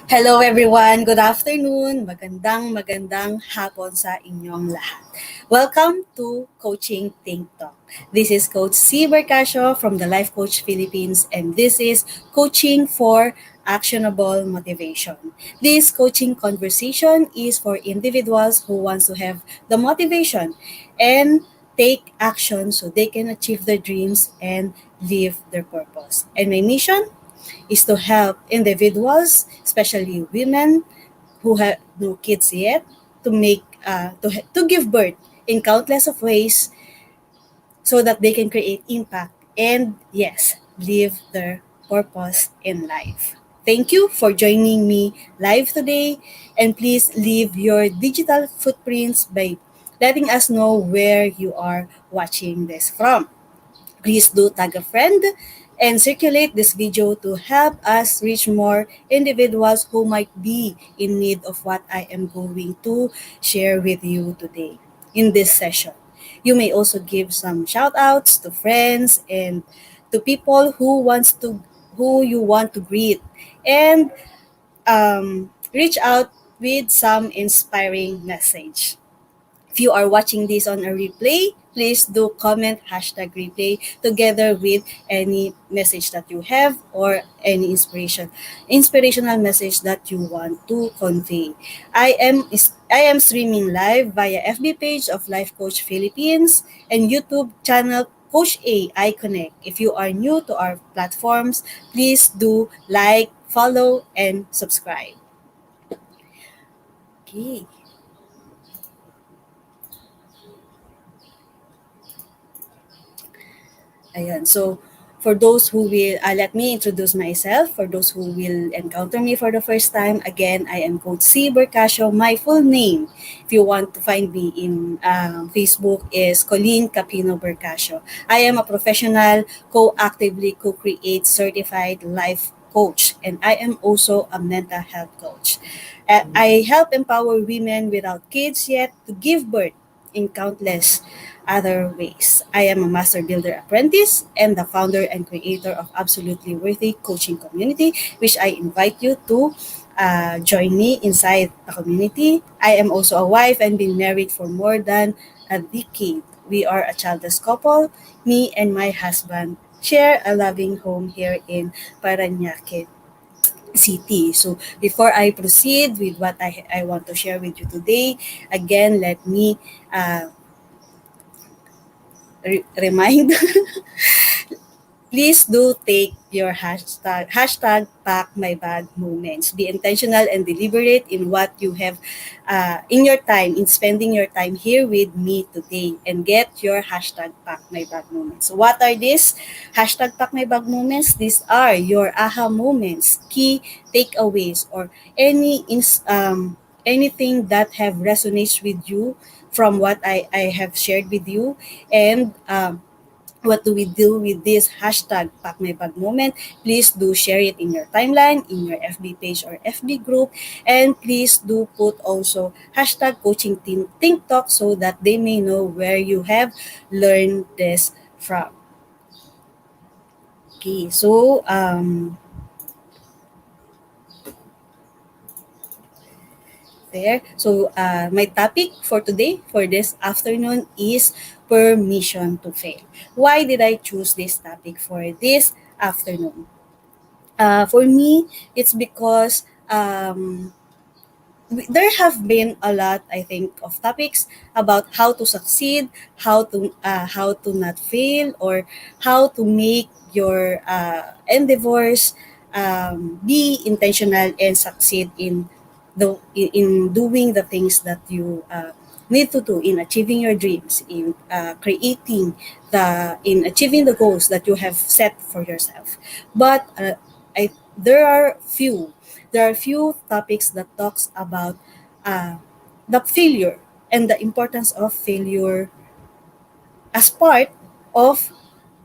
Hello everyone, good afternoon, magandang hapon sa inyong lahat. Welcome to Coaching Think Talk. This is Coach Cee Bercasio from the Life Coach Philippines, and this is Coaching for Actionable Motivation. This coaching conversation is for individuals who wants to have the motivation and take action so they can achieve their dreams and live their purpose. And my mission is to help individuals, especially women who have no kids yet, to give birth in countless of ways so that they can create impact and yes, live their purpose in life. Thank you for joining me live today, and please leave your digital footprints by letting us know where you are watching this from. Please do tag a friend and circulate this video to help us reach more individuals who might be in need of what I am going to share with you today in this session. You may also give some shout outs to friends and to people who you want to greet, and reach out with some inspiring message. If you are watching this on a replay, please do comment #replay together with any message that you have or any inspirational message that you want to convey. I am streaming live via FB page of Life Coach Philippines and YouTube channel Coach A I Connect. If you are new to our platforms, please do like, follow, and subscribe. Okay. Ayan. So, for those who will, let me introduce myself. For those who will encounter me for the first time, again, I am Coach Cee Bercasio. My full name, if you want to find me in Facebook, is Colleen Capino Bercasio. I am a professional, co-actively co-create certified life coach, and I am also a mental health coach. I help empower women without kids yet to give birth in countless other ways. I am a master builder apprentice and the founder and creator of Absolutely Worthy Coaching Community, which I invite you to join me inside the community. I am also a wife and been married for more than a decade. We are a childless couple. Me and my husband share a loving home here in Parañaque City. So before I proceed with what I want to share with you today, again, let me remind. Please do take your hashtag pack my bag moments. Be intentional and deliberate in what you have in your time, in spending your time here with me today, and get your hashtag pack my bag moments. So what are these hashtag pack my bag moments? These are your aha moments, key takeaways, or anything that have resonates with you from what I have shared with you. And what do we do with this hashtag pack my bag moment? Please do share it in your timeline, in your FB page or FB group, and please do put also hashtag coaching team think talk so that they may know where you have learned this from. Okay, so there. So my topic for today, for this afternoon, is permission to fail. Why did I choose this topic for this afternoon? For me, it's because there have been a lot, I think, of topics about how to succeed, how to not fail, or how to make your endeavors be intentional and succeed in doing the things that you need to do in achieving your dreams, in in achieving the goals that you have set for yourself. But I there are few topics that talks about uh, the failure and the importance of failure as part of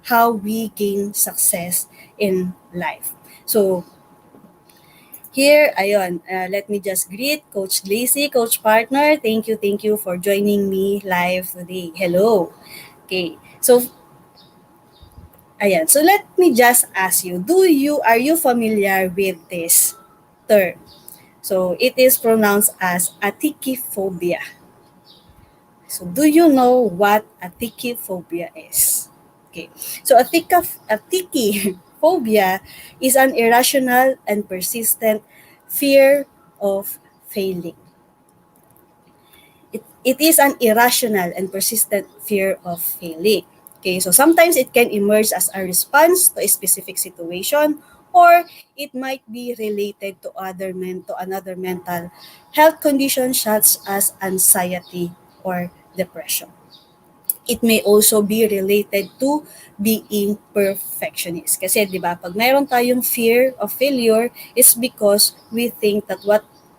how we gain success in life. So here, ayun, let me just greet Coach Glacy, Coach Partner. Thank you for joining me live today. Hello. Okay. So, ayan. So let me just ask you, are you familiar with this term? So it is pronounced as atikiphobia. So do you know what atikiphobia is? Okay. So atikiphobia is an irrational and persistent fear of failing. It is an irrational and persistent fear of failing. Okay, so sometimes it can emerge as a response to a specific situation, or it might be related to another mental health condition such as anxiety or depression. It may also be related to being perfectionist. Kasi 'di ba, pag mayroon tayong fear of failure, it's because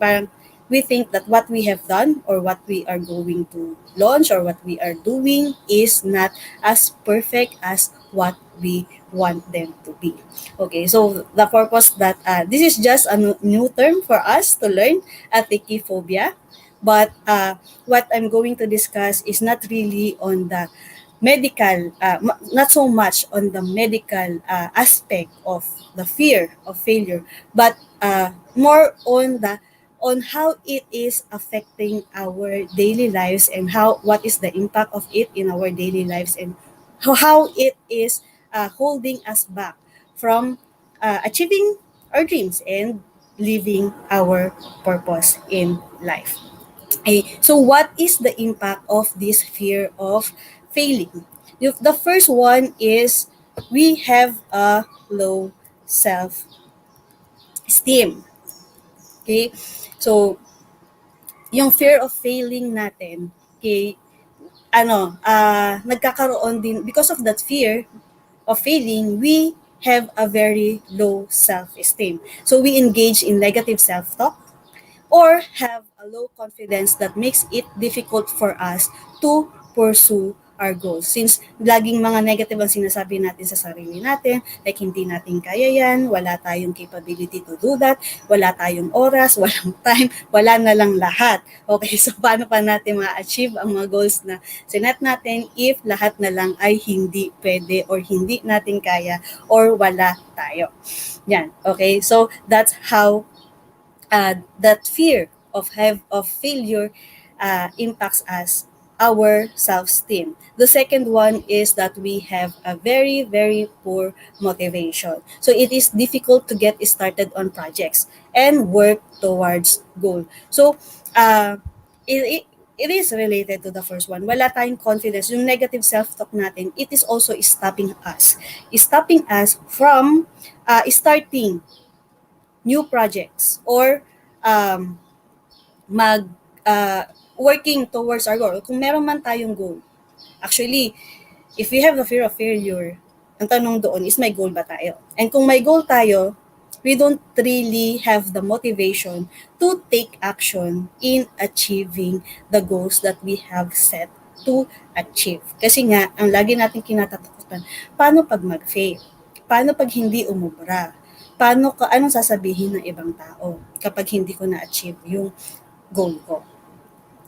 parang we think that what we have done or what we are going to launch or what we are doing is not as perfect as what we want them to be. Okay, so the purpose that this is just a new term for us to learn, atikiphobia. But what I'm going to discuss is not really on the not so much on the medical aspect of the fear of failure, but more on how it is affecting our daily lives and how what is the impact of it in our daily lives and how it is holding us back from achieving our dreams and living our purpose in life. So what is the impact of this fear of failing? The first one is we have a low self-esteem. Okay? So, yung fear of failing natin, okay, nagkakaroon din, because of that fear of failing, we have a very low self-esteem. So, we engage in negative self-talk, or have a low confidence that makes it difficult for us to pursue our goals. Since laging mga negative ang sinasabi natin sa sarili natin, like hindi natin kaya yan, wala tayong capability to do that, wala tayong oras, walang time, wala na lang lahat. Okay, so paano pa natin ma-achieve ang mga goals na sinet natin if lahat na lang ay hindi pwede or hindi natin kaya or wala tayo. Yan, okay? So that's how that fear of failure impacts us, our self-esteem. The second one is that we have a very, very poor motivation. So it is difficult to get started on projects and work towards goal. So it, it it is related to the first one. Wala tayong confidence. Yung negative self-talk natin, it is also stopping us. Stopping us from starting new projects or um, mag working towards our goal. Kung meron man tayong goal, actually, if we have the fear of failure, ang tanong doon is may goal ba tayo? And kung may goal tayo, we don't really have the motivation to take action in achieving the goals that we have set to achieve. Kasi nga, ang lagi natin kinatatakutan, paano pag mag-fail? Paano pag hindi umubra? Anong sasabihin ng ibang tao kapag hindi ko na-achieve yung goal ko?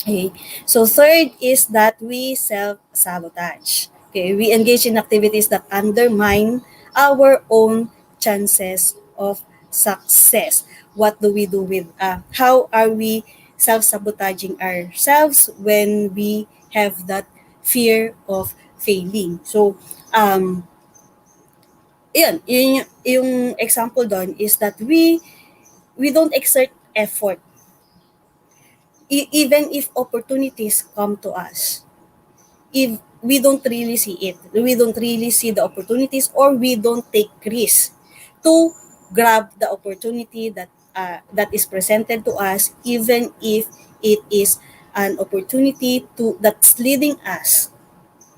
Okay. So third is that we self-sabotage. Okay, we engage in activities that undermine our own chances of success. What do we do with how are we self-sabotaging ourselves when we have that fear of failing? So yung example doon is that we don't exert effort even if opportunities come to us, if we don't really see it, we don't really see the opportunities, or we don't take risks to grab the opportunity that is presented to us, even if it is an opportunity that's leading us,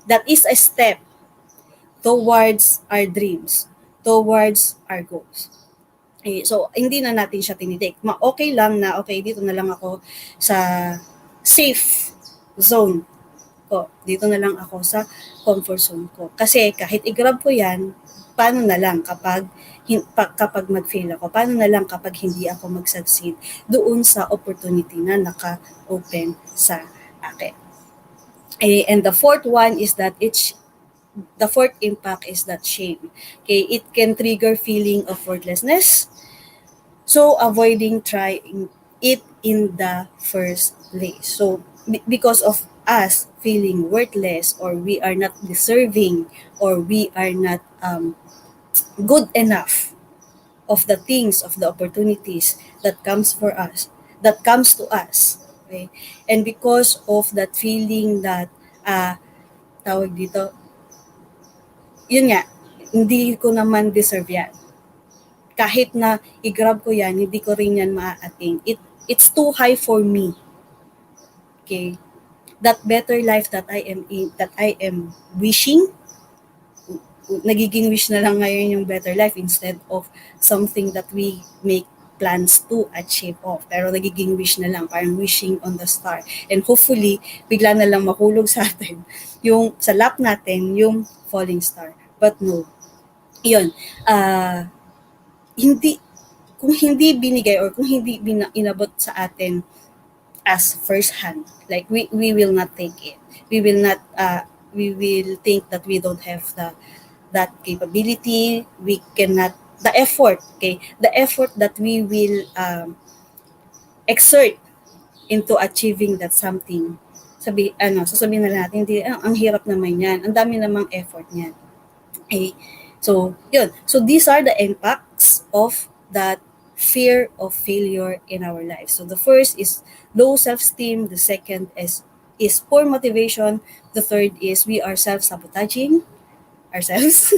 that is a step towards our dreams, towards our goals. So, hindi na natin siya tinitake. Okay lang na, okay, dito na lang ako sa safe zone ko. Dito na lang ako sa comfort zone ko. Kasi kahit i-grab ko yan, paano na lang kapag mag-fail ako? Paano na lang kapag hindi ako mag-succeed doon sa opportunity na naka-open sa akin? And the fourth one is that the fourth impact is that shame. Okay, it can trigger feeling of worthlessness. So it in the first place. So because of us feeling worthless, or we are not deserving, or we are not good enough of the things, of the opportunities that comes for us, that comes to us. Okay? And because of that feeling that, tawag dito, yun nga, hindi ko naman deserve yan. Kahit na i-grab ko yan, hindi ko rin yan maa-attain. It's too high for me. Okay? That better life that I am wishing, nagiging wish na lang ngayon yung better life instead of something that we make plans to achieve of. Pero nagiging wish na lang, parang wishing on the star. And hopefully, bigla na lang mahulog sa atin yung sa lap natin, yung falling star. But no, yun, hindi, kung hindi binigay, or kung hindi inabot sa atin as first hand, like we will not take it. We will not, we will think that we don't have that capability. We cannot, the effort, okay, the effort that we will exert into achieving that something, sasabihin na natin, hindi, ang hirap naman yan, ang dami namang effort niyan. Okay, so yun, so these are the impacts of that fear of failure in our lives. So the first is low self-esteem, the second is poor motivation, the third is we are self-sabotaging ourselves,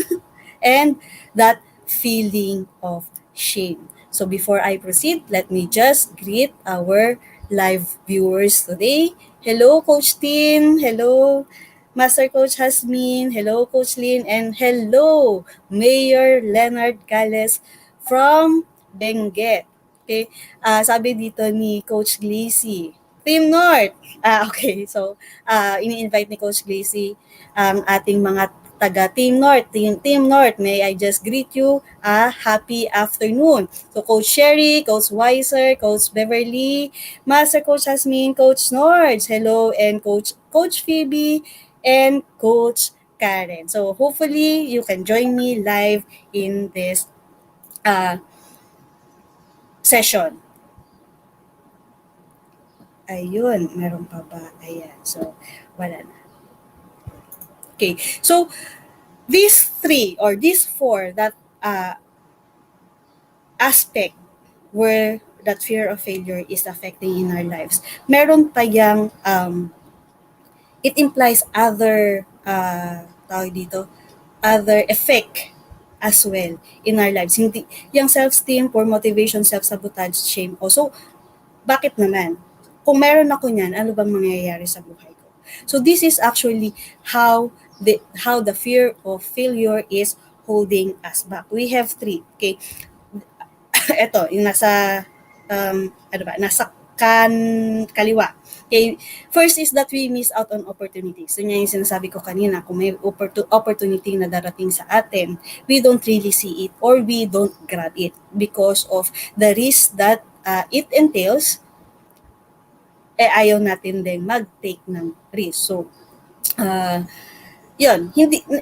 and that feeling of shame. So before I proceed, let me just greet our live viewers today. Hello, Coach Tin. Hello, Master Coach Hasmin. Hello, Coach Lynn. And hello, Mayor Leonard Gales from Benguet. Okay, sabi dito ni Coach Glacy, Team North. Okay. So, ini-invite ni Coach Glacy ang ating mga taga Team North. Team North, may I just greet you a happy afternoon. So, Coach Sherry, Coach Weiser, Coach Beverly, Master Coach Hasmin, Coach Nords, hello, and Coach Phoebe, and Coach Karen. So, hopefully, you can join me live in this uh, session. Ayun, meron pa ba? Ayan. So, wala na. Okay. So, these three or these four that aspect where that fear of failure is affecting in our lives, meron pa yang it implies other tawag dito, other effect as well in our lives. Hindi, yung self-esteem, poor motivation, self-sabotage, shame. Also, bakit naman? Kung meron ako niyan, ano bang mangyayari sa buhay ko? So this is actually how the fear of failure is holding us back. We have three. Okay. Ito, yung nasa nasa kaliwa. Okay, first is that we miss out on opportunities. So yung sinasabi ko kanina, kung may opportunity na darating sa atin, we don't really see it, or we don't grab it because of the risk that it entails. Ayaw natin din mag-take ng risk. So, yun,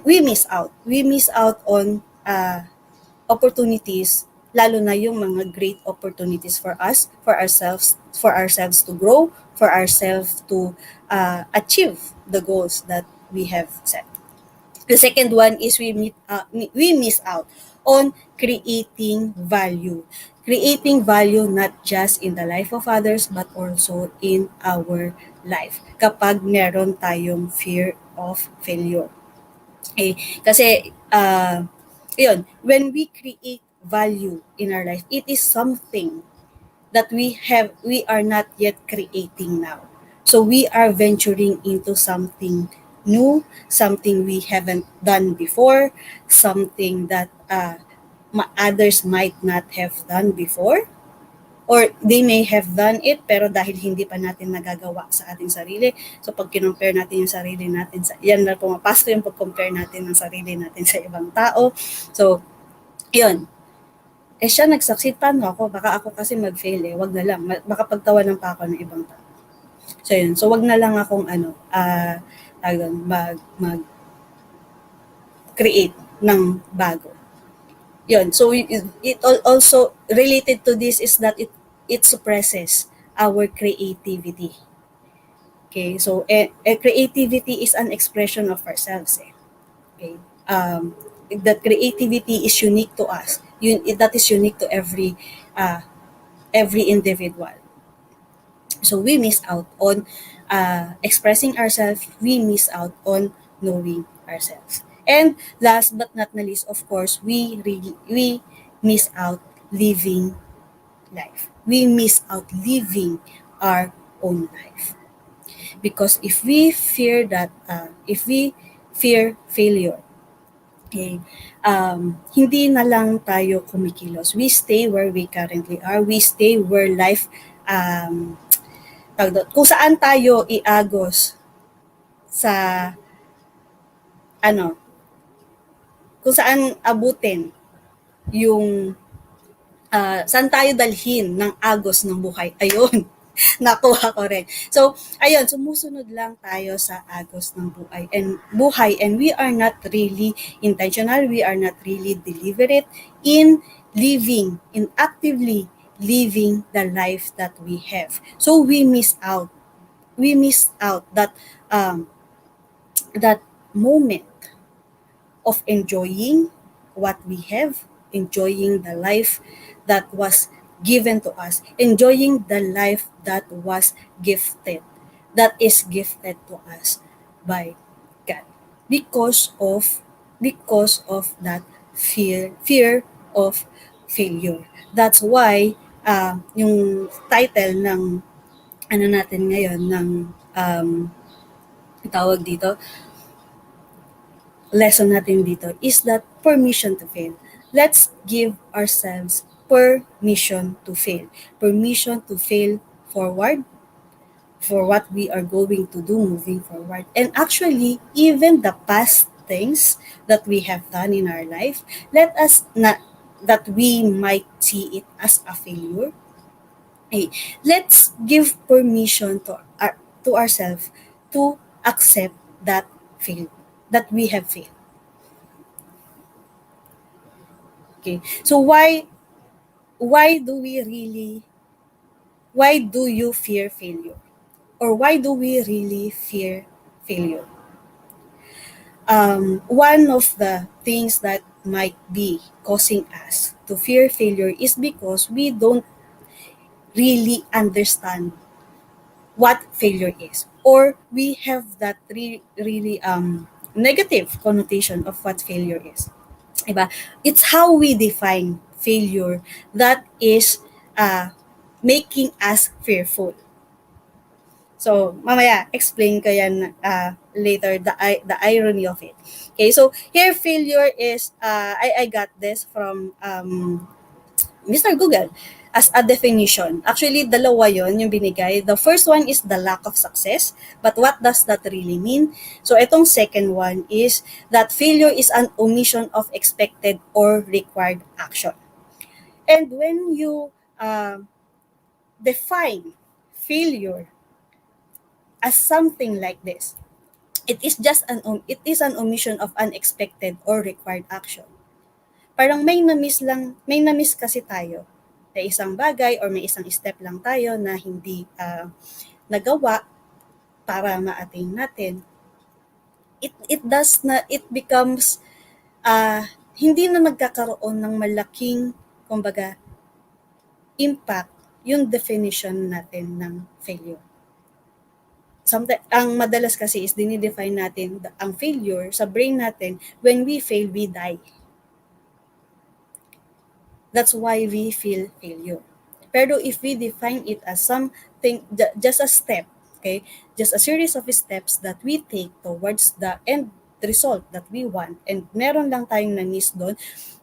we miss out. We miss out on opportunities, lalo na yung mga great opportunities for us, for ourselves to grow, for ourselves to achieve the goals that we have set. The second one is we miss out on creating value. Creating value not just in the life of others but also in our life kapag meron tayong fear of failure. Okay? Kasi yun, when we create value in our life, it is something that we are not yet creating now. So we are venturing into something new, something we haven't done before, something that others might not have done before, or they may have done it pero dahil hindi pa natin nagagawa sa ating sarili. So pag kinompare natin yung sarili natin, yan na pumapasok yung pag-compare natin ng sarili natin sa ibang tao. So, yun. Siya nag-succeed, paano ako? Baka ako kasi mag-fail wag na lang. Baka pagtawanan pa ako ng ibang tao. So yun. So wag na lang akong mag-create ng bago. Yun. So it also related to this is that it suppresses our creativity. Okay, so creativity is an expression of ourselves. Okay, that creativity is unique to us. That is unique to every individual. So we miss out on expressing ourselves. We miss out on knowing ourselves. And last but not the least, of course, we miss out living life. We miss out living our own life. Because if we fear failure, okay, hindi na lang tayo kumikilos. We stay where we currently are. We stay where life, kung saan tayo iagos sa, ano, kung saan abutin yung, saan tayo dalhin ng agos ng buhay. Ayun, nakuha ko rin. So, ayun, sumusunod lang tayo sa agos ng buhay, and we are not really intentional, we are not really deliberate in actively living the life that we have. So we miss out that moment of enjoying what we have, enjoying the life that was given to us, enjoying the life that was gifted, that is gifted to us by God. Because of that fear of failure. That's why yung title ng natin ngayon ng tawag dito, lesson natin dito is that permission to fail. Let's give ourselves permission to fail. Permission to fail forward for what we are going to do moving forward. And actually, even the past things that we have done in our life, let us not that we might see it as a failure. Hey, let's give permission to ourselves to accept that fail that we have failed. Okay. So why do we really why do you fear failure? Or why do we really fear failure? One of the things that might be causing us to fear failure is because we don't really understand what failure is, or we have that really negative connotation of what failure is. Diba? It's how we define failure that is uh, making us fearful. So, mamaya, explain ko yan later, the irony of it. Okay, so here failure is, I got this from Mr. Google as a definition. Actually, dalawa yon yung binigay. The first one is the lack of success. But what does that really mean? So, itong second one is that failure is an omission of expected or required action. And when you define failure as something like this, it is an omission of unexpected or required action. Parang may na-miss kasi tayo na isang bagay or may isang step lang tayo na hindi nagawa para ma-attain natin. It becomes hindi na nagkakaroon ng malaking, kumbaga, impact yung definition natin ng failure. Ang madalas kasi is dinidefine natin ang failure sa brain natin, when we fail, we die. That's why we feel failure. Pero if we define it as something, just a step, okay, just a series of steps that we take towards the end result that we want, and meron lang tayong na-miss doon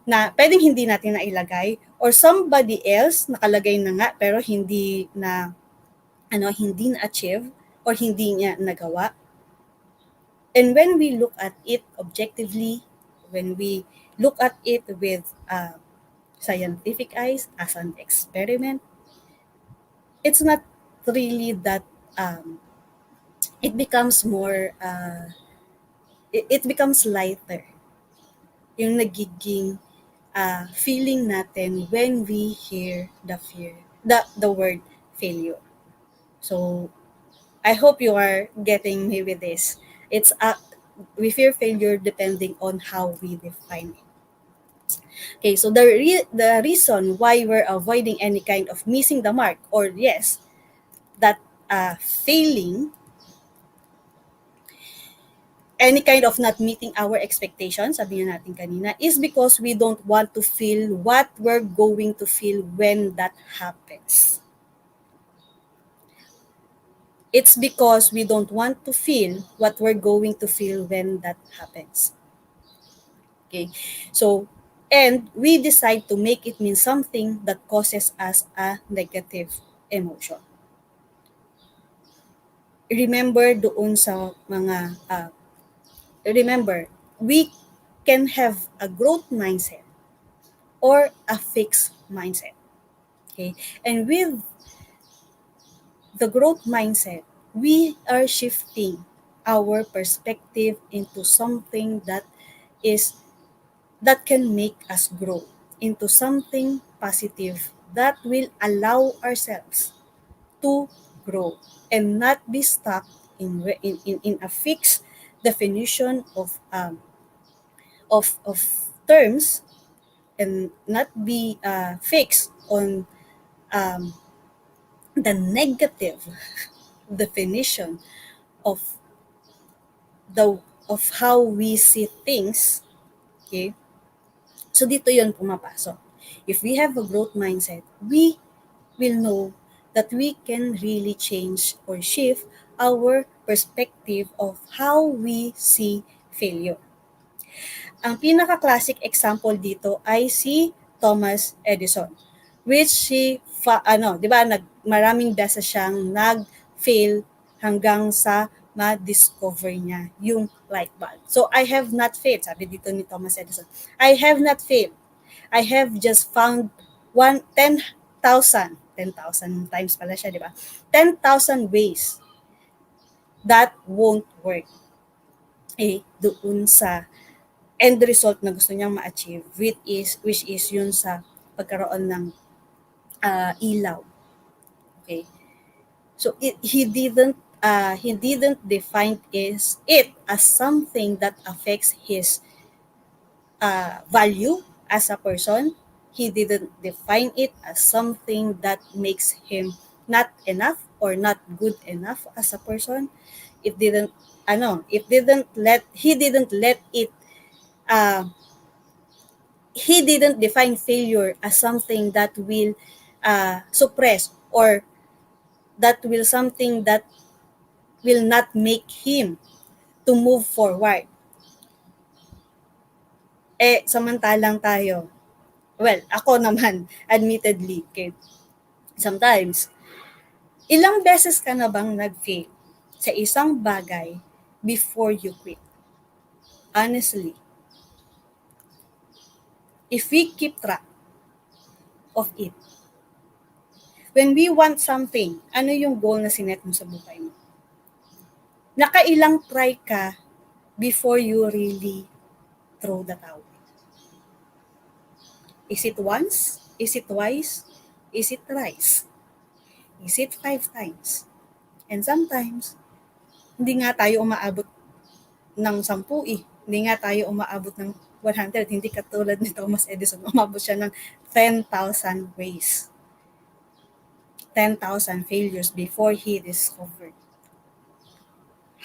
na pwedeng hindi natin nailagay, or somebody else nakalagay na nga pero hindi na-achieve or hindi niya nagawa. And when we look at it objectively, when we look at it with scientific eyes as an experiment, it's not really that it becomes more it becomes lighter yung nagiging feeling natin when we hear the fear the word failure. So I hope you are getting me with this. It's we fear failure depending on how we define it. Okay, so the reason why we're avoiding any kind of missing the mark, or yes, that failing, any kind of not meeting our expectations, sabi nga natin kanina, is because we don't want to feel what we're going to feel when that happens. It's because we don't want to feel what we're going to feel when that happens. Okay, so, and we decide to make it mean something that causes us a negative emotion. Remember doon sa mga, remember, we can have a growth mindset or a fixed mindset. Okay, and with the growth mindset, we are shifting our perspective into something is that can make us grow into something positive that will allow ourselves to grow and not be stuck in a fixed definition of terms, and not be fixed on um, the negative definition of the of how we see things. Okay, so dito yon pumapasok. If we have a growth mindset, we will know that we can really change or shift our perspective of how we see failure. Ang pinaka-classic example dito ay si Thomas Edison, which ano, 'di ba, maraming beses siyang nag-fail hanggang sa ma-discover niya yung light bulb. So I have not failed, sabi dito ni Thomas Edison. I have not failed. I have just found 10,000 times pala siya, 'di ba? 10,000 ways that won't work. Doon sa end result na gusto niyang ma-achieve, which is yun sa pagkaroon ng ilaw. Okay? So he didn't define it as something that affects his value as a person. He didn't define it as something that makes him not enough or not good enough as a person. It didn't let uh, he didn't define failure as something that will suppress, or something that will not make him to move forward. Samantalang tayo, well, ako naman, admittedly, okay, sometimes, ilang beses ka na bang nag-fail sa isang bagay before you quit? Honestly, if we keep track of it, when we want something, ano yung goal na sinet mo sa buhay mo? Nakailang try ka before you really throw the towel? Is it once? Is it twice? Is it thrice? Is it 5 times? And sometimes, hindi nga tayo umaabot ng 10 eh. Hindi nga tayo umaabot ng 100. Hindi katulad ni Thomas Edison. Umabot siya ng 10,000 ways. 10,000 failures before he discovered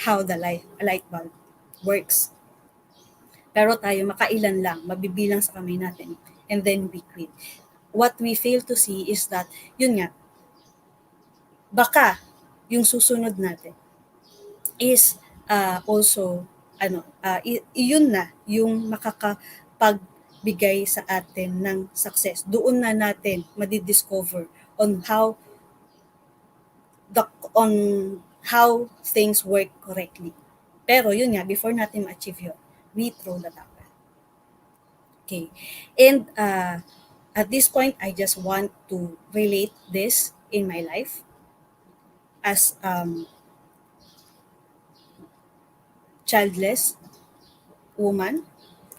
how the light bulb works. Pero tayo, makailan lang, mabibilang sa kamay natin, and then we quit. What we fail to see is that, yun nga, baka yung susunod natin is also, yun na yung makakapagbigay sa atin ng success. Doon na natin madidiscover on how the on how things work correctly. Pero yun nga, before natin ma-achieve yun, we throw the towel. Okay. And at this point, I just want to relate this in my life as childless woman,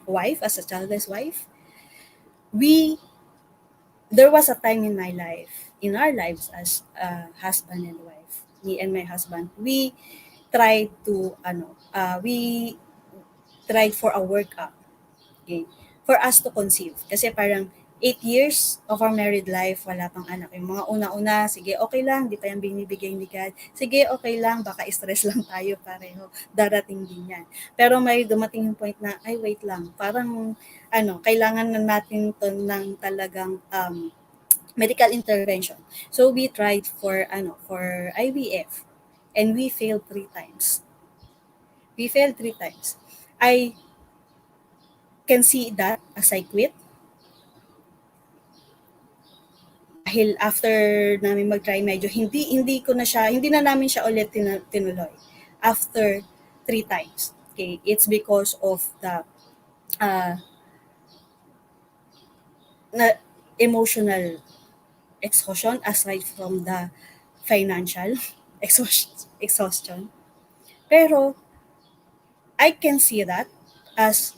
wife, as a childless wife. We there was a time in my life, in our lives as husband and wife, me and my husband, we tried for a workup, okay, for us to conceive. Kasi parang 8 years of our married life, wala pang anak. Yung mga una-una, sige, okay lang, di pa yan binibigay ni God. Sige, okay lang, baka stress lang tayo pareho. Darating din yan. Pero may dumating yung point na, ay, wait lang, parang, kailangan na natin to ng talagang medical intervention. So we tried for IVF, and we failed 3 times. We failed 3 times. I can see that as I quit dahil after namin mag-try medyo hindi na namin siya ulit tinuloy after 3 times. Okay, it's because of the uh, na emotional exhaustion aside from the financial exhaustion. Pero I can see that as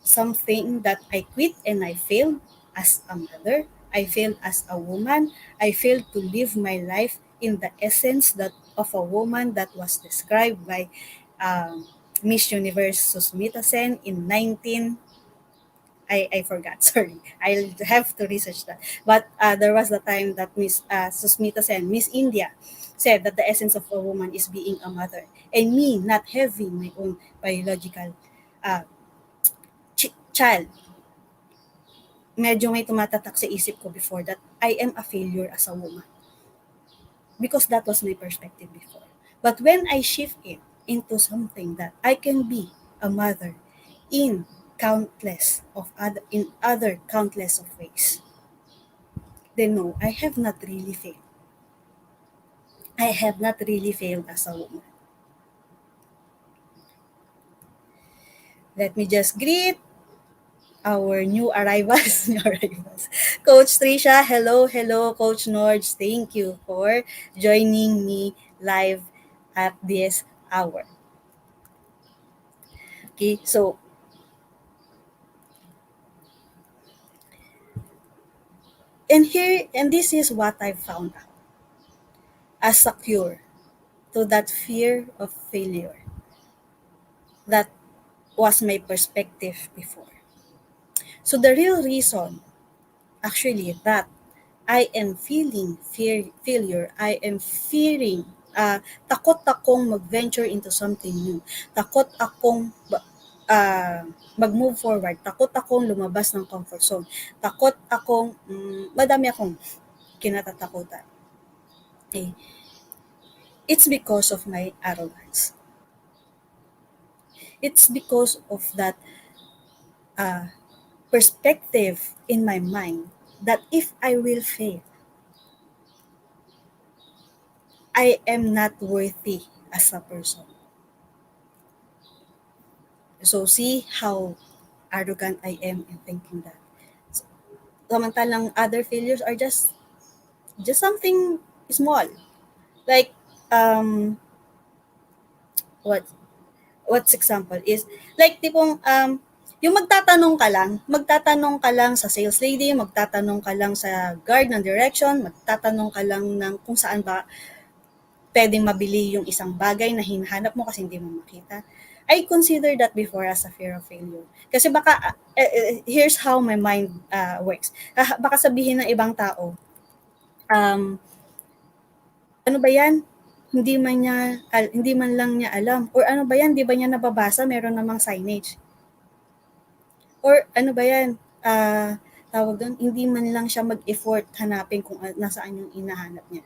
something that I quit and I failed as a mother. I failed as a woman. I failed to live my life in the essence that of a woman that was described by Miss Universe Susmita Sen in 19. I forgot. Sorry, I'll have to research that. But there was the time that Miss Susmita Sen, Miss India, said that the essence of a woman is being a mother, and me not having my own biological uh, child, medyo may tumatatak sa isip ko before that I am a failure as a woman, because that was my perspective before. But when I shift it into something that I can be a mother in other countless of ways, then no, I have not really failed. I have not really failed as a woman. Let me just greet our new arrivals. New arrivals. Coach Trisha, hello, hello, Coach Norge. Thank you for joining me live at this hour. Okay, so, and this is what I found out as a cure to that fear of failure that was my perspective before. So the real reason actually that I am feeling failure. I am fearing, takot akong mag-venture into something new. Takot akong mag-move forward. Takot akong lumabas ng comfort zone. Takot akong, madami akong kinatatakutan. Okay? It's because of my arrogance. It's because of that uh, perspective in my mind that if I will fail, I am not worthy as a person. So see how arrogant I am in thinking that. Samantalang other failures are just something small. Like what what's example is like tipong yung magtatanong ka lang sa sales lady, magtatanong ka lang sa guard ng direction, magtatanong ka lang ng kung saan ba pwedeng mabili yung isang bagay na hinahanap mo kasi hindi mo makita. I consider that before as a fear of failure. Kasi baka, here's how my mind works. Baka sabihin ng ibang tao, um, ano ba yan? Hindi man lang niya alam. Or ano ba yan? Di ba niya nababasa? Meron namang signage. Or ano ba yan? Tawag doon, hindi man lang siya mag-effort hanapin kung nasaan yung inahanap niya.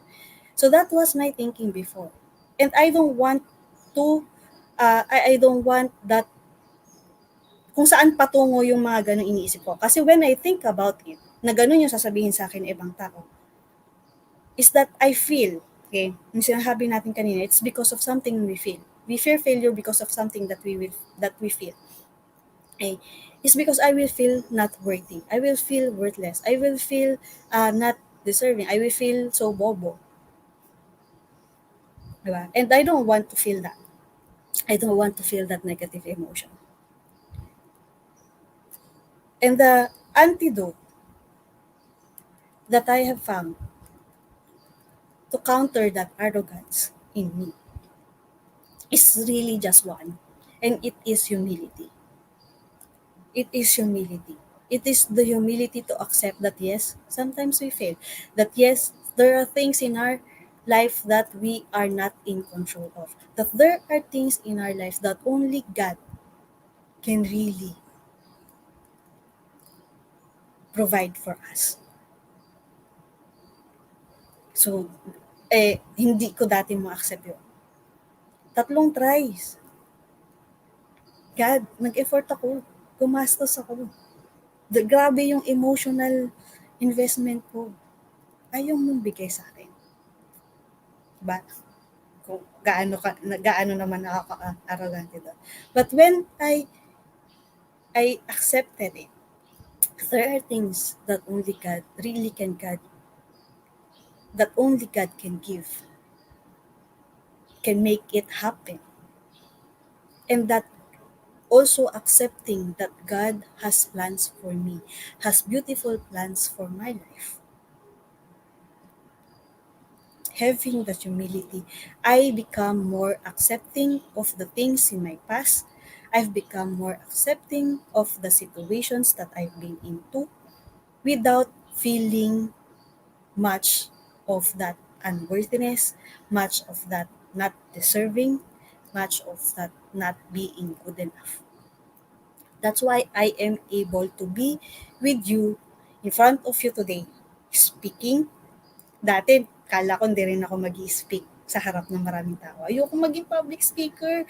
So that was my thinking before. And I don't want to I don't want that kung saan patungo yung mga ganong iniisip ko. Kasi when I think about it, na ganon yung sasabihin sa akin ng ibang tao, is that I feel, okay, yung sinasabi natin kanina, it's because of something we feel. We fear failure because of something that we feel. Okay? It's because I will feel not worthy. I will feel worthless. I will feel not deserving. I will feel so bobo. Diba? And I don't want to feel that. I don't want to feel that negative emotion. And the antidote that I have found to counter that arrogance in me is really just one, and it is humility. It is humility. It is the humility to accept that yes, sometimes we fail. That yes, there are things in our life that we are not in control of. That there are things in our life that only God can really provide for us. So, hindi ko dati ma-accept yun. Tatlong tries. God, nag-effort ako. Gumastos ako. Grabe yung emotional investment ko. Ayaw mong bigay sa akin. Diba? Kung gaano naman nakaka-arrogante doon. But when I accepted it, there are things that only God really that only God can give, can make it happen. And that also accepting that God has plans for me, has beautiful plans for my life. Having that humility, I become more accepting of the things in my past. I've become more accepting of the situations that I've been into without feeling much of that unworthiness, much of that not deserving, much of that not being good enough. That's why I am able to be with you in front of you today, speaking. Dati, kala ko hindi rin ako mag-speak sa harap ng maraming tao. Ayoko maging public speaker.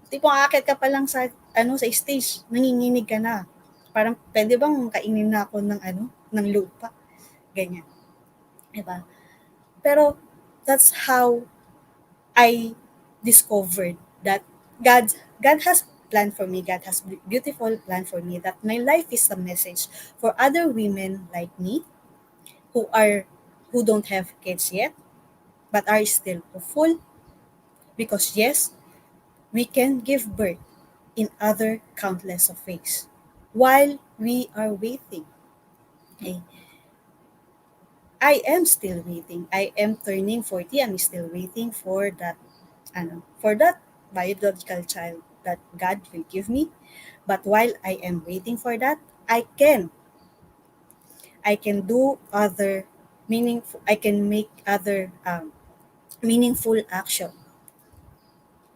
Tipong aakyat ka pa lang sa, sa stage, nanginginig ka na. Parang, pwede bang kainin na ako ng, ng lupa? Ganyan. Diba? Pero, that's how I discovered that God has plan for me. God has beautiful plan for me. That my life is a message for other women like me who are who don't have kids yet but are still hopeful because yes, we can give birth in other countless of ways while we are waiting. Okay? I am still waiting. I am turning 40. I'm still waiting for that for that biological child that God will give me. But while I am waiting for that, I can do other meaningful I can make other meaningful action.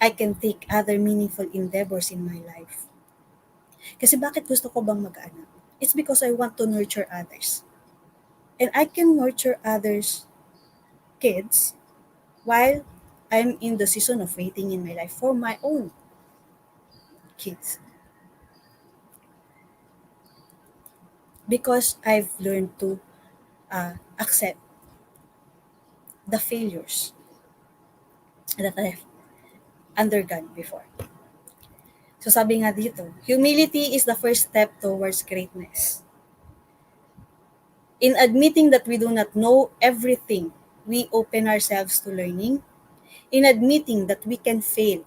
I can take other meaningful endeavors in my life. Kasi bakit gusto ko bang mag-anak? It's because I want to nurture others. And I can nurture others' kids while I'm in the season of waiting in my life for my own kids. Because I've learned to accept the failures that I've undergone before. So sabi nga dito, humility is the first step towards greatness. In admitting that we do not know everything, we open ourselves to learning. In admitting that we can fail,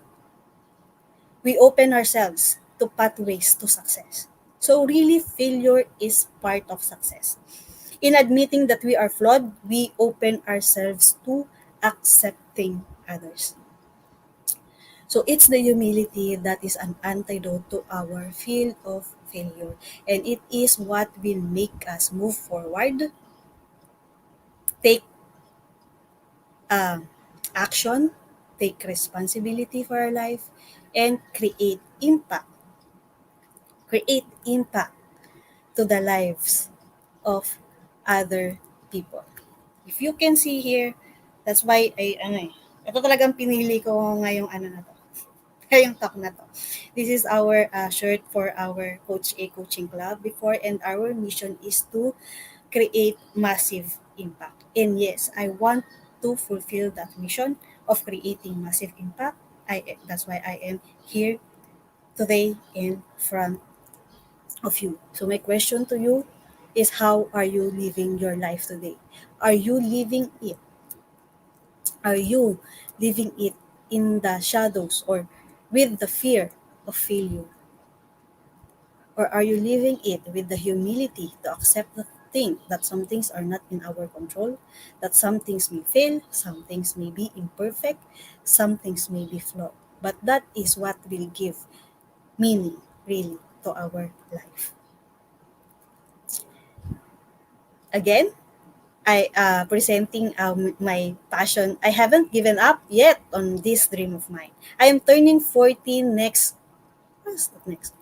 we open ourselves to pathways to success. So really, failure is part of success. In admitting that we are flawed, we open ourselves to accepting others. So it's the humility that is an antidote to our field of failure. And it is what will make us move forward, take action, take responsibility for our life, and create impact to the lives of other people. If you can see here, that's why ito talagang pinili ko ngayong na to, ngayong talk na to. This is our shirt for our Coach A Coaching Club before, and our mission is to create massive impact. And yes, I want to fulfill that mission of creating massive impact. That's why I am here today in front of you. So my question to you is, how are you living your life today? Are you living it? Are you living it in the shadows or with the fear of failure? Or are you living it with the humility to accept think that some things are not in our control, that some things may fail, some things may be imperfect, some things may be flawed. But that is what will give meaning really to our life. Again, I presenting my passion. I haven't given up yet on this dream of mine. I am turning 40 next, what's that next?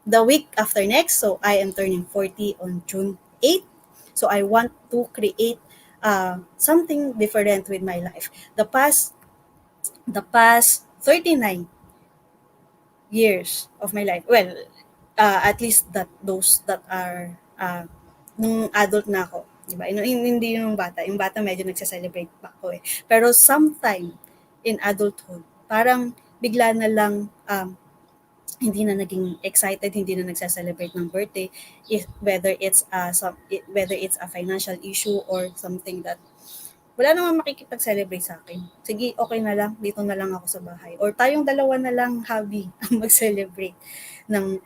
The week after next. So I am turning 40 on June 8th. So I want to create something different with my life. The past 39 years of my life. Well, at least that those that are nung adult na ako, 'di ba? Hindi yung bata. Yung bata medyo nagse-celebrate pa ako eh. Pero sometime in adulthood, parang bigla na lang hindi na naging excited, hindi na nagse-celebrate ng birthday, if, whether it's a financial issue or something that wala namang makikipag-celebrate sa akin. Sige, okay na lang, dito na lang ako sa bahay. Or tayong dalawa na lang hobby ang mag-celebrate ng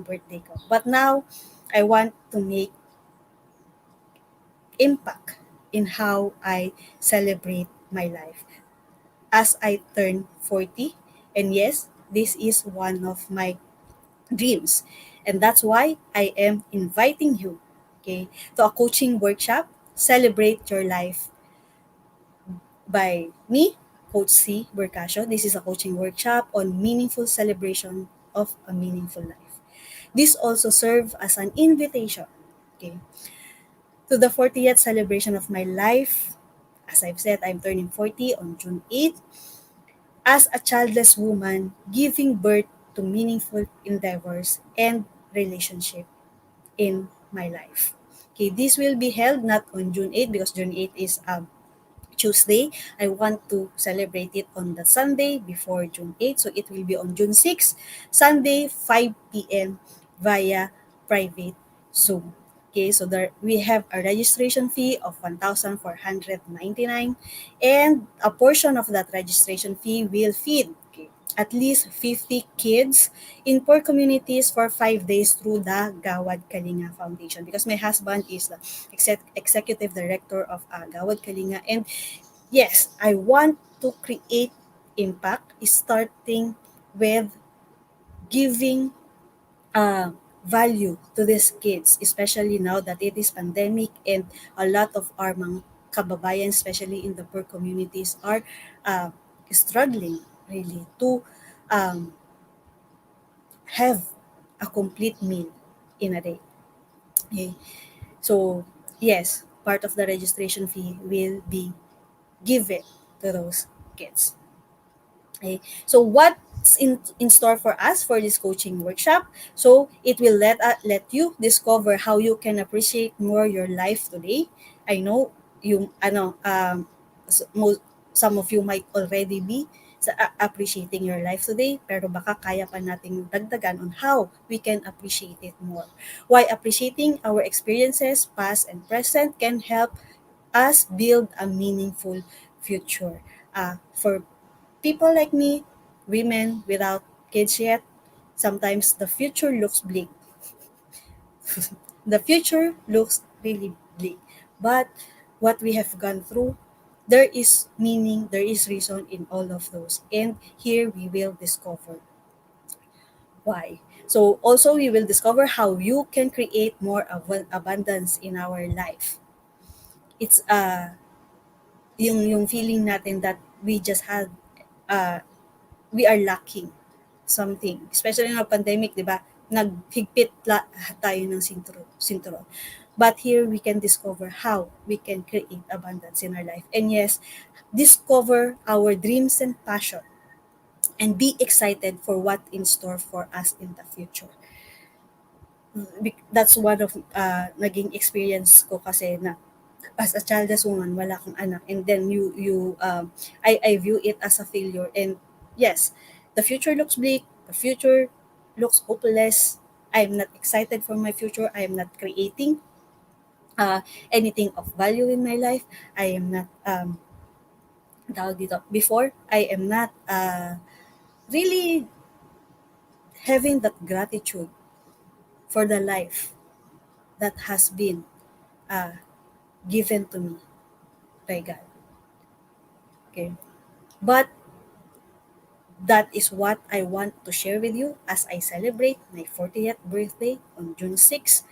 birthday ko. But now, I want to make impact in how I celebrate my life as I turn 40. And yes, this is one of my dreams. And that's why I am inviting you, okay, to a coaching workshop, Celebrate Your Life by me, Coach Cee Bercasio. This is a coaching workshop on meaningful celebration of a meaningful life. This also serves as an invitation, okay, to the 40th celebration of my life. As I've said, I'm turning 40 on June 8th as a childless woman giving birth to meaningful endeavors and relationship in my life. Okay, this will be held not on June 8 because June 8 is Tuesday. I want to celebrate it on the Sunday before June 8. So it will be on June 6, Sunday, 5 p.m. via private Zoom. Okay, so there we have a registration fee of 1,499 and a portion of that registration fee will feed at least 50 kids in poor communities for 5 days through the Gawad Kalinga Foundation because my husband is the executive director of Gawad Kalinga. And yes, I want to create impact starting with giving uh, value to these kids, especially now that it is pandemic and a lot of our mga kababayan, especially in the poor communities, are uh, struggling really to um, have a complete meal in a day. Okay. So, yes, part of the registration fee will be given to those kids. Okay. So what's in store for us for this coaching workshop? So it will let you discover how you can appreciate more your life today. I know you s- mo- some of you might already be appreciating your life today, pero baka kaya pa nating dagdagan on how we can appreciate it more. Why appreciating our experiences, past and present, can help us build a meaningful future. For people like me, women without kids yet, sometimes the future looks bleak. The future looks really bleak. But what we have gone through, there is meaning, there is reason in all of those. And here we will discover why. So also we will discover how you can create more abundance in our life. It's yung feeling natin that we just had uh, we are lacking something. Especially ng pandemic, di ba? Naghigpit tayo ng sinturon. But here we can discover how we can create abundance in our life. And yes, discover our dreams and passion and be excited for what in store for us in the future. That's one of naging experience ko kasi na as a childless woman, wala kang anak, and then I view it as a failure. And yes, the future looks bleak, the future looks hopeless. I'm not excited for my future. I am not creating anything of value in my life. I am not tawag dito, before I am not really having that gratitude for the life that has been. uh, given to me by God. Okay. But that is what I want to share with you as I celebrate my 40th birthday on June 6,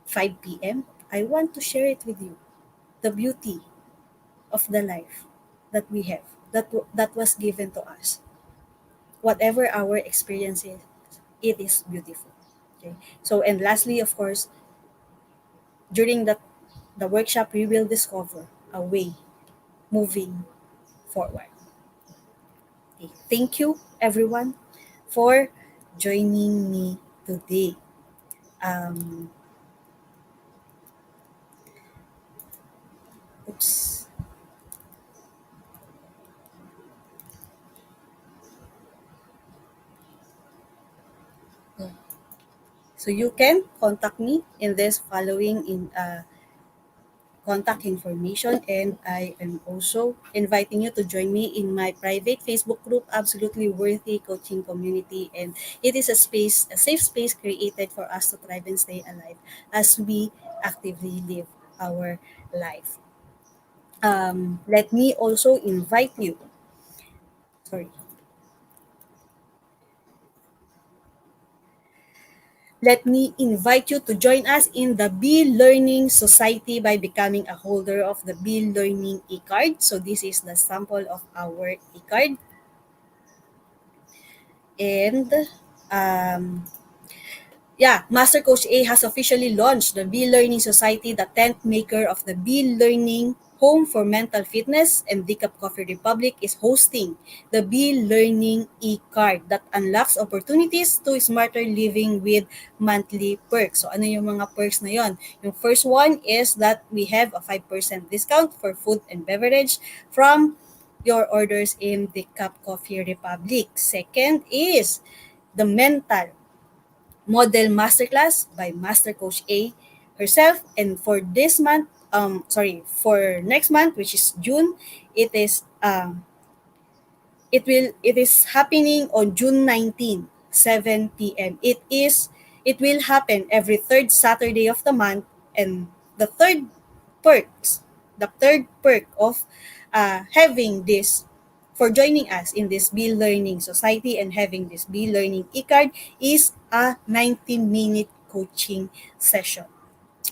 5 p.m. I want to share it with you. The beauty of the life that we have, that was given to us. Whatever our experience is, it is beautiful. Okay. So, and lastly, of course, during the workshop, we will discover a way moving forward. Okay. Thank you, everyone, for joining me today. Um, oops. So you can contact me in this following in contact information, and I am also inviting you to join me in my private Facebook group, Absolutely Worthy Coaching Community. And it is a safe space created for us to thrive and stay alive as we actively live our life. Let me also invite you, sorry, let me invite you to join us in the Be Learning Society by becoming a holder of the Be Learning e-card. So this is the sample of our e-card. And um, yeah, Master Coach A has officially launched the Be Learning Society, the 10th maker of the Be Learning Home for Mental Fitness, and Decaf Coffee Republic is hosting the Be Learning e-card that unlocks opportunities to smarter living with monthly perks. So ano yung mga perks na yon? Yung first one is that we have a 5% discount for food and beverage from your orders in the Cup Coffee Republic. Second is the mental model masterclass by Master Coach A herself. And for this month, for next month, which is June, it is it is happening on June 19, 7 p.m. It will happen every third Saturday of the month, and the perks, the third perk of having this for joining us in this Be Learning Society and having this Be Learning e-card is a 90-minute coaching session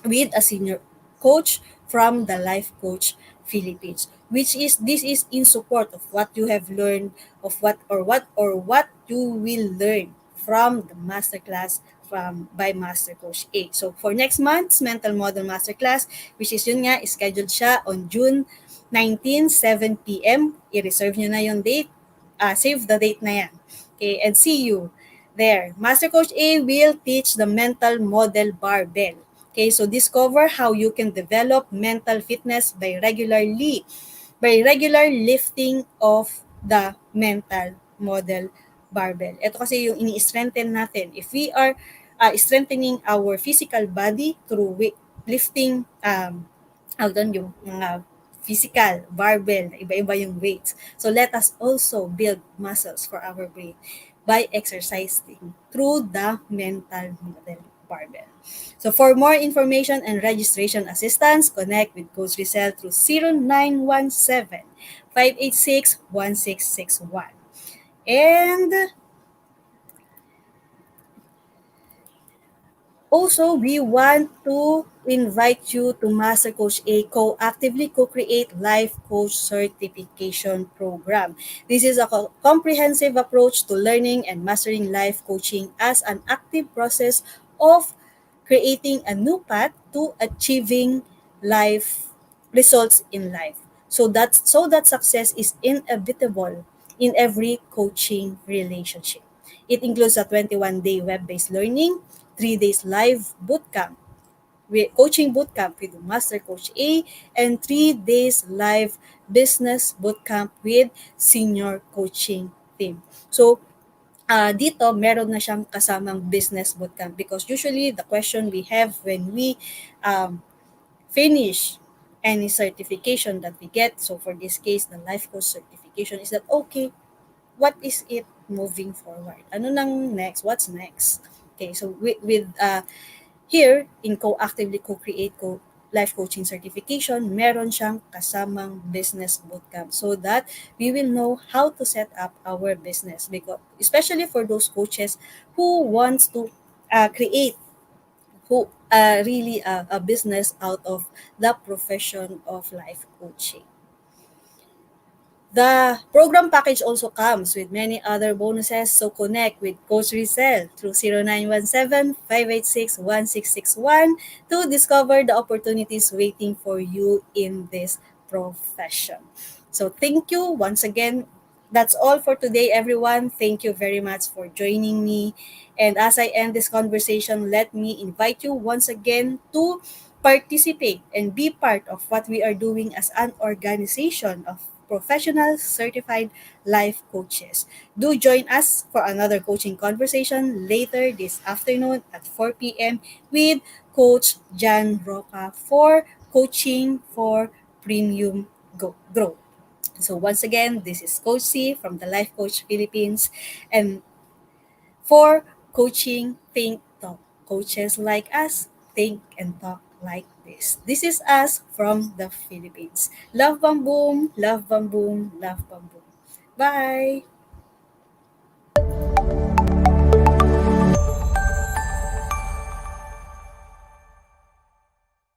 with a senior coach from the Life Coach Philippines, which is this is in support of what you have learned, of what you will learn from the masterclass from by Master Coach A. So for next month's mental model masterclass, which is yun nga, scheduled siya on June 19, 7 p.m. I-reserve nyo na yung date. Save the date na yan. Okay, and see you there. Master Coach A will teach the mental model barbell. Okay, so discover how you can develop mental fitness by regular lifting of the mental model barbell. Ito kasi yung ini-strengthen natin. If we are strengthening our physical body through lifting, doon yung mga physical, barbell, iba-iba yung weights. So let us also build muscles for our brain by exercising through the mental model barbell. So for more information and registration assistance, connect with Coach Rizal through 0917-586-1661. And also, we want to invite you to Master Coach A Co-Actively Co-Create Life Coach Certification Program. This is a comprehensive approach to learning and mastering life coaching as an active process of creating a new path to achieving life results in life. So that success is inevitable in every coaching relationship. It includes a 21-day web-based learning, 3 days live bootcamp, coaching bootcamp with Master Coach A, and 3 days live business bootcamp with senior coaching team. So, dito meron na siyang kasamang business bootcamp because usually the question we have when we um, finish any certification that we get, so for this case, the life coach certification, is that okay, what is it moving forward? Ano nang next? What's next? Okay, so with here in co-actively co-create life coaching certification, meron siyang kasamang business bootcamp so that we will know how to set up our business, because especially for those coaches who wants to create who really a business out of the profession of life coaching. The program package also comes with many other bonuses, so connect with Coach Rizel through 0917-586-1661 to discover the opportunities waiting for you in this profession. So thank you once again. That's all for today, everyone. Thank you very much for joining me. And as I end this conversation, let me invite you once again to participate and be part of what we are doing as an organization of professional certified life coaches. Do join us for another coaching conversation later this afternoon at 4 p.m. with Coach Jan Roca for Coaching for Premium Growth. So once again, this is Coach Cee from the Life Coach Philippines, and for Coaching Think Talk. Coaches like us think and talk like this. This is us from the Philippines. Love Bam Boom, love Bam Boom, love Bam Boom. Bye!